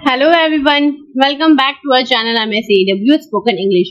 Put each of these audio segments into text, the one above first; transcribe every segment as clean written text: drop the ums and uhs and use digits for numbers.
Hello everyone, welcome back to our channel MSAW spoken English.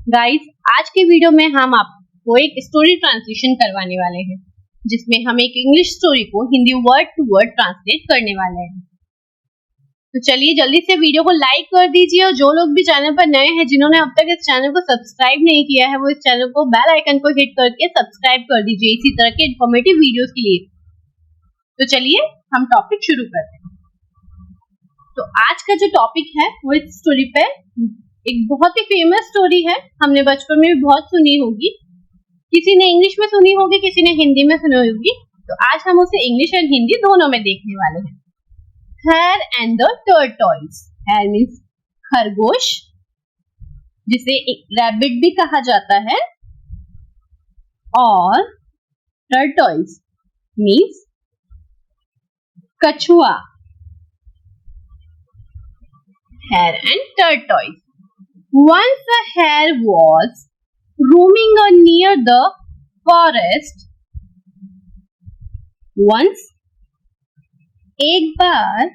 Guys, आज के video में हम आपको एक स्टोरी ट्रांसलेशन करवाने वाले हैं, जिसमें हम एक इंग्लिश स्टोरी को Hindi word to word translate करने वाले हैं। तो चलिए जल्दी से वीडियो को लाइक कर दीजिए, और जो लोग भी चैनल पर नए हैं, जिन्होंने अब तक इस चैनल को सब्सक्राइब नहीं किया है, वो इस चैनल को बेल आइकन को हिट करके सब्सक्राइब कर दीजिए इसी तरह के इन्फॉर्मेटिव वीडियोस के लिए। तो चलिए हम टॉपिक शुरू करते हैं। तो आज का जो टॉपिक है वो इस स्टोरी पे एक बहुत ही फेमस स्टोरी है, हमने बचपन में भी बहुत सुनी होगी। किसी ने इंग्लिश में सुनी होगी, किसी ने हिंदी में सुनी होगी। तो आज हम उसे इंग्लिश और हिंदी दोनों में देखने वाले हैं। Hare and the tortoise. Hare means खरगोश, जिसे रैबिट भी कहा जाता है, और टर्टॉइज मीन्स कछुआ। Hare and tortoise. Once a hare was roaming near the forest. Once, एक बार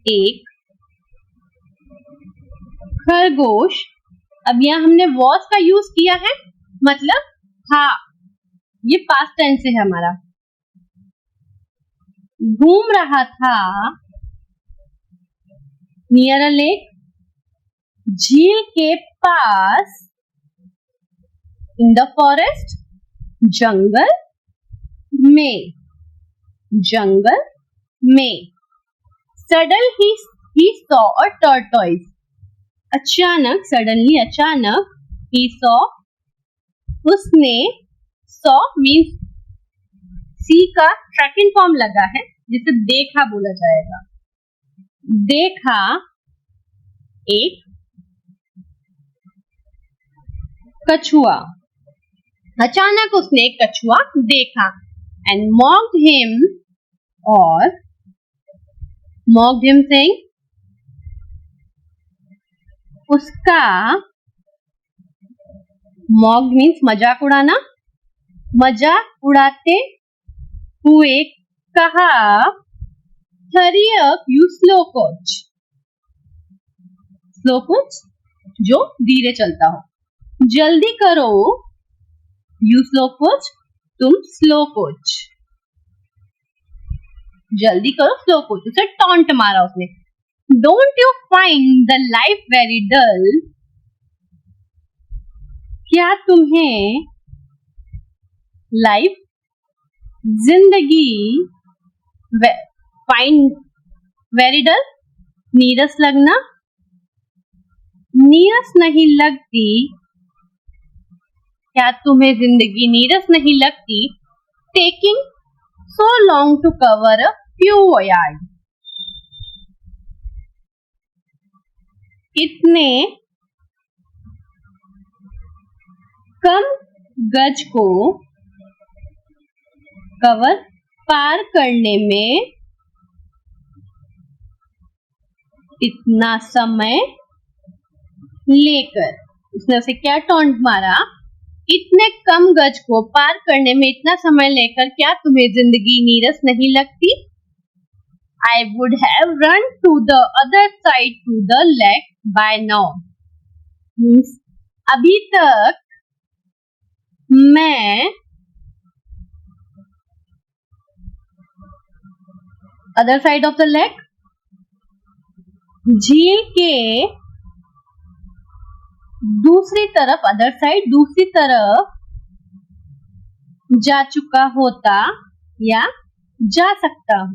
एक खरगोश, अब यहाँ हमने was का यूज किया है, मतलब था, ये पास्ट टेंस है हमारा, घूम रहा था नियर अ लेक, झील के पास, इन द फॉरेस्ट, जंगल में, जंगल में। Sudden he saw a tortoise. अचानक, सडनली अचानक, ही सॉ, उसने, सॉ मीन्स सी का सेकंड फॉर्म लगा है, जिसे देखा बोला जाएगा। देखा एक कछुआ। अचानक उसने एक कछुआ देखा। एंड मॉक्ड हिम, और मॉक्ड हिम सेइंग, उसका, मॉक्ड मीन्स मजाक उड़ाना, मजाक उड़ाते हुए कहा, hurry up you slow coach. Slow coach जो धीरे चलता हो, जल्दी करो, यू स्लो कोच, तुम स्लो कोच, जल्दी करो स्लो कोच। उसे टॉन्ट मारा उसने। Don't you find the life very dull. क्या तुम्हें लाइफ, जिंदगी, फाइंड वेरी डल, नीरस लगना, नीरस नहीं लगती, क्या तुम्हें जिंदगी नीरस नहीं लगती। Taking so long to cover a few yard. इतने कम गज को कवर, पार करने में, इतना समय लेकर। उसने उसे क्या टॉन्ट मारा, इतने कम गज को पार करने में इतना समय लेकर क्या तुम्हें जिंदगी नीरस नहीं लगती। I would have run to the other side to the lake by now. Means अभी तक मैं, other side of the lake, झील के दूसरी तरफ, अदर साइड दूसरी तरफ जा चुका होता या जा सकता हूं।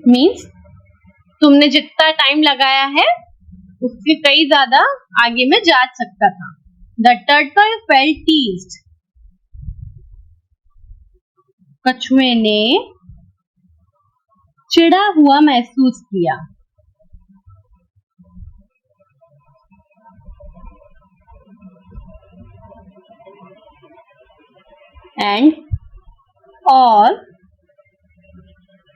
मीन्स तुमने जितना टाइम लगाया है उससे कई ज्यादा आगे में जा सकता था। The turtle felt teased. कछुए ने चिढ़ा हुआ महसूस किया। एंड, और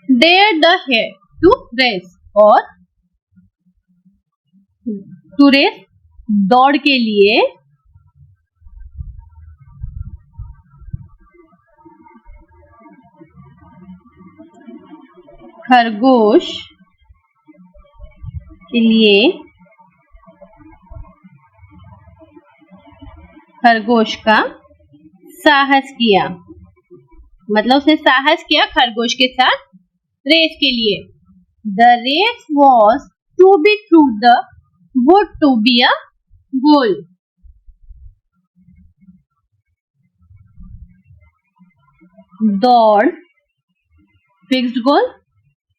dare the hare to race, और टू रेस दौड़ के लिए, खरगोश के लिए खरगोश का साहस किया, मतलब उसने साहस किया खरगोश के साथ रेस के लिए। The race was to be through the wood to be a goal. दौड़ फिक्स्ड गोल,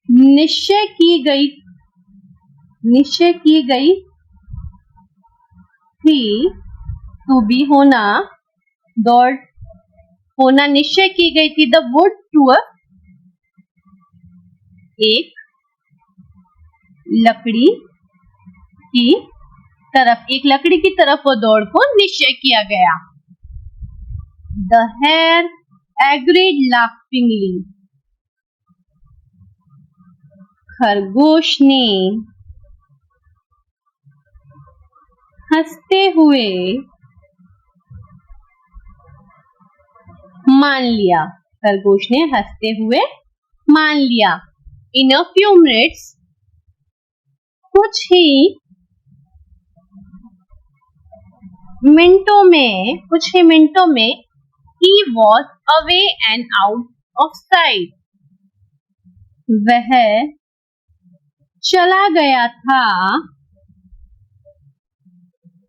निश्चय की गई थी, टू बी होना, दौड़ होना निश्चय की गई थी, द वुड टू अ एक लकड़ी की तरफ, एक लकड़ी की तरफ वो दौड़ को निश्चय किया गया। द हेयर एग्रीड लाफिंगली, खरगोश ने हंसते हुए मान लिया, खरगोश ने हंसते हुए मान लिया। इन अ फ्यू मिनट्स, कुछ ही मिनटों में he was away and out of sight, वह चला गया था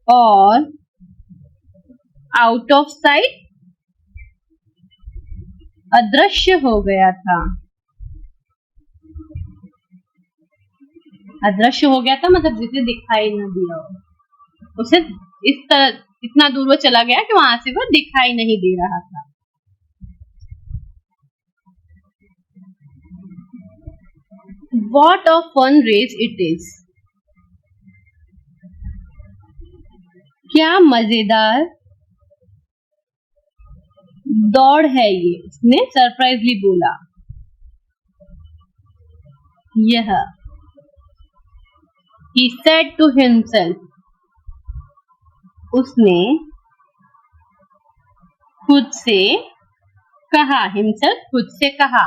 और आउट ऑफ साइट अदृश्य हो गया था। अदृश्य हो गया था मतलब जिसे दिखाई न दिया हो, उसे इस तरह इतना दूर वो चला गया कि वहां से वो दिखाई नहीं दे रहा था। What a fun race it is, क्या मजेदार दौड़ है ये, उसने सरप्राइजली बोला। यह he said to himself, उसने खुद से कहा, himself खुद से कहा।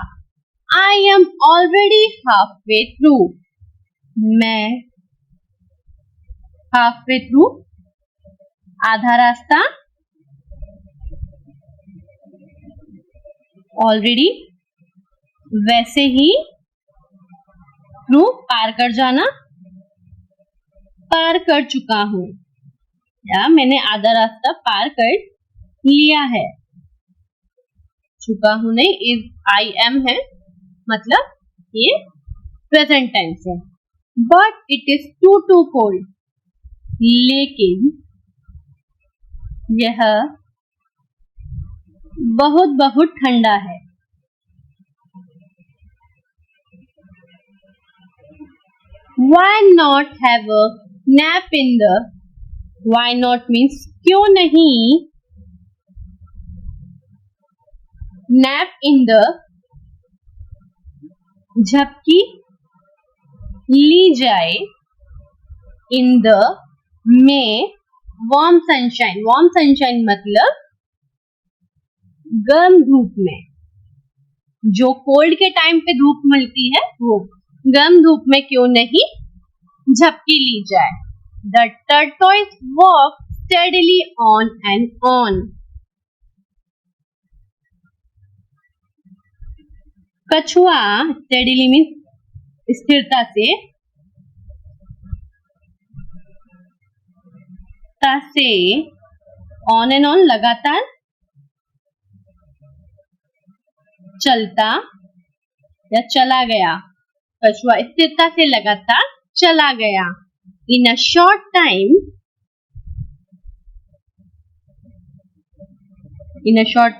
I am already halfway through, मैं halfway through आधा रास्ता, already वैसे ही, through पार कर जाना, पार कर चुका हूँ, या मैंने आधा रास्ता पार कर लिया है। चुका हूं नहीं, इज आई एम है, मतलब ये प्रेजेंट टेंस है। But it is too cold, लेकिन यह बहुत ठंडा है। Why not have a nap in the, why not means क्यों नहीं, nap in the झपकी ली जाए, in the में warm sunshine मतलब गर्म धूप में, जो कोल्ड के टाइम पे धूप मिलती है वो गर्म धूप में क्यों नहीं झपकी ली जाए। The tortoise walked steadily on and on. कछुआ steadily means स्थिरता से, on and on लगातार चलता या चला गया, कछुआ स्थिरता से लगातार चला गया। In a short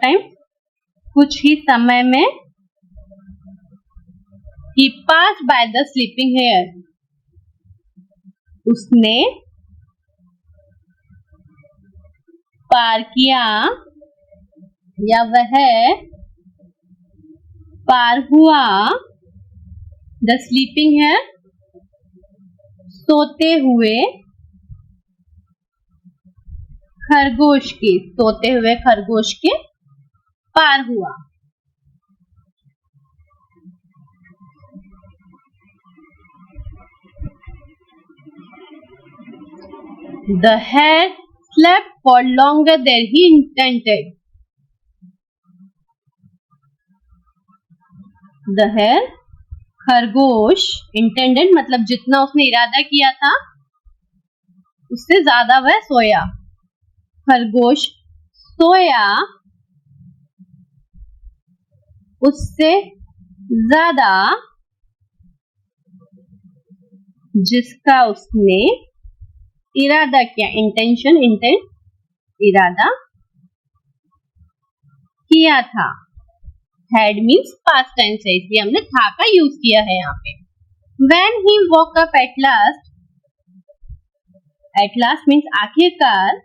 time, कुछ ही समय में, he passed by the sleeping hare, उसने पार किया या वह पार हुआ द स्लीपिंग hare, सोते हुए खरगोश के पार हुआ। The hare slept for longer than he intended. The hare, खरगोश, intended मतलब जितना उसने इरादा किया था उससे ज्यादा वह सोया. खरगोश सोया उससे ज्यादा जिसका उसने इरादा किया. इंटेंशन, इंटेंट, इरादा किया था. हैड मीन्स पास्ट टेंस है इसलिए हमने था का यूज किया है यहाँ पे. When he woke up at last means आखिरकार.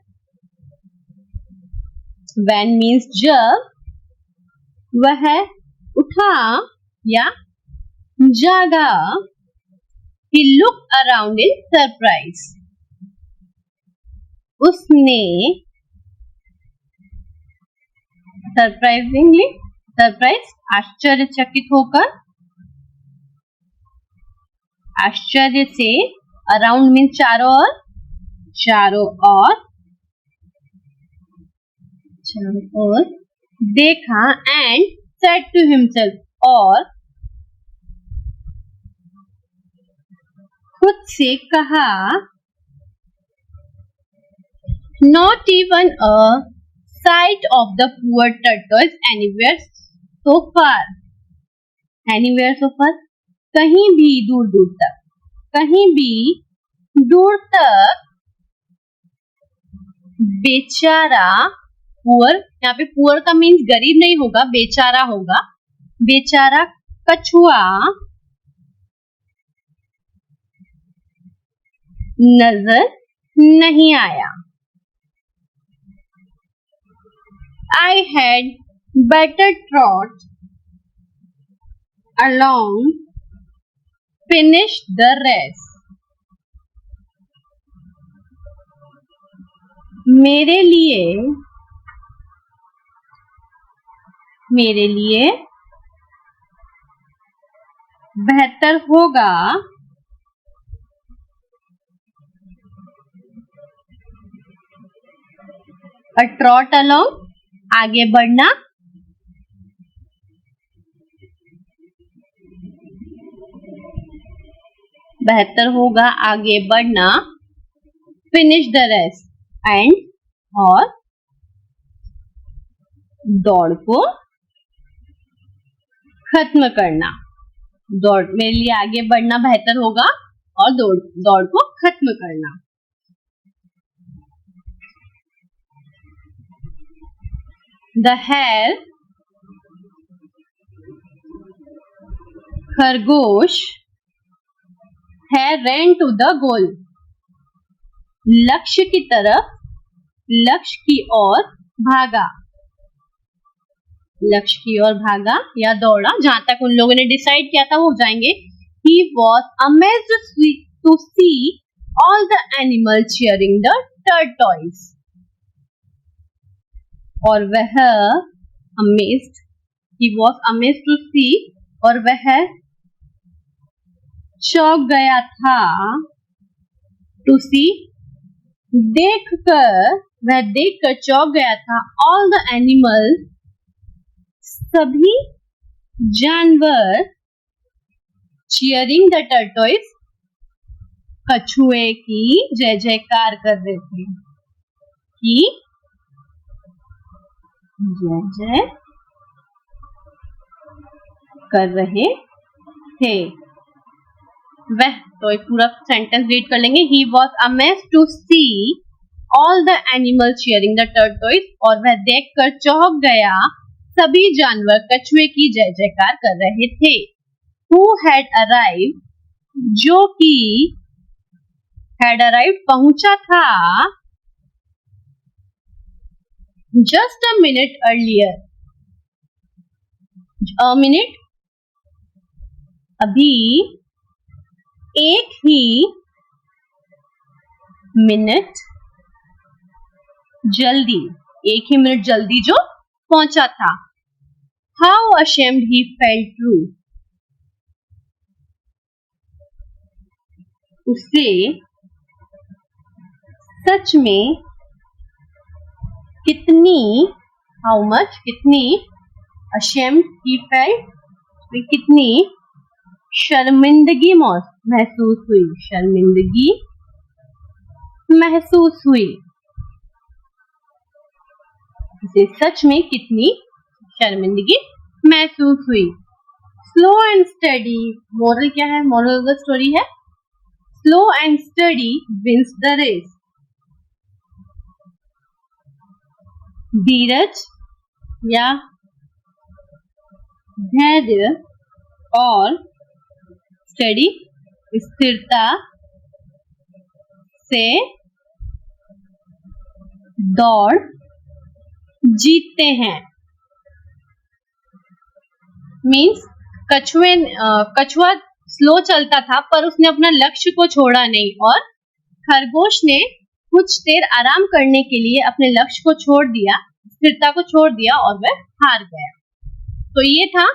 When means जब वह उठा या जागा. He looked around in surprise. उसने सरप्राइजिंगली, सरप्राइज आश्चर्यचकित होकर, आश्चर्य से, अराउंड मीन चारों ओर, चारों ओर, चारों ओर देखा. एंड सेड टू हिमसेल्फ, और खुद से कहा. Not even a sight of the poor tortoise anywhere so far. Anywhere so far, कहीं भी दूर दूर तक, कहीं भी दूर तक. बेचारा, पुअर, यहाँ पे पुअर का मीन्स गरीब नहीं होगा, बेचारा होगा. बेचारा कछुआ नजर नहीं आया. I had better trot along, finish the race. मेरे लिए बेहतर होगा a trot along, आगे बढ़ना. बेहतर होगा आगे बढ़ना. फिनिश द रेस, एंड, और दौड़ को खत्म करना. दौड़, मेरे लिए आगे बढ़ना बेहतर होगा और दौड़ को खत्म करना. The hare, खरगोश, hare ran to the goal, लक्ष्य की तरफ, लक्ष्य की ओर भागा. लक्ष्य की ओर भागा या दौड़ा, जहां तक उन लोगों ने डिसाइड किया था वो जाएंगे. He was amazed to see all the animals cheering the tortoise. और वह amazed, he was amazed to see, और वह चौंक गया था. to see, देखकर, वह देखकर चौंक गया था. all the animals, सभी जानवर, cheering the tortoise, कछुए की जय जयकार कर रहे थे. कि जय जय कर रहे थे. वह, तो एक पूरा सेंटेंस रीड कर लेंगे. He was amazed to see all the animals cheering the tortoise, और वह देखकर चौंक गया, सभी जानवर कछुए की जय जयकार कर रहे थे. Who had arrived, जो कि had arrived पहुंचा था. Just a minute earlier, a minute, अभी एक ही मिनट जल्दी, एक ही मिनट जल्दी जो पहुंचा था. How ashamed he felt true, उसे सच में कितनी, हाउ मच, कितनी, ashamed he felt, कितनी शर्मिंदगी महसूस हुई, शर्मिंदगी महसूस हुई। इसे सच में कितनी शर्मिंदगी महसूस हुई। स्लो एंड स्टडी, मोरल क्या है, मोरल ऑफ द स्टोरी है slow and steady wins the race. धीरज या धैर्य और स्टडी स्थिरता से दौड़ जीतते हैं। मीन्स कछुआ स्लो चलता था पर उसने अपना लक्ष्य को छोड़ा नहीं, और खरगोश ने कुछ देर आराम करने के लिए अपने लक्ष्य को छोड़ दिया, स्थिरता को छोड़ दिया और वह हार गया। तो ये था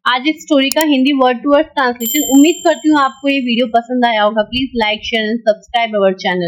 आज इस स्टोरी का Hindi word to word translation. उम्मीद करती हूँ आपको ये वीडियो पसंद आया होगा। Please like, share and subscribe our channel.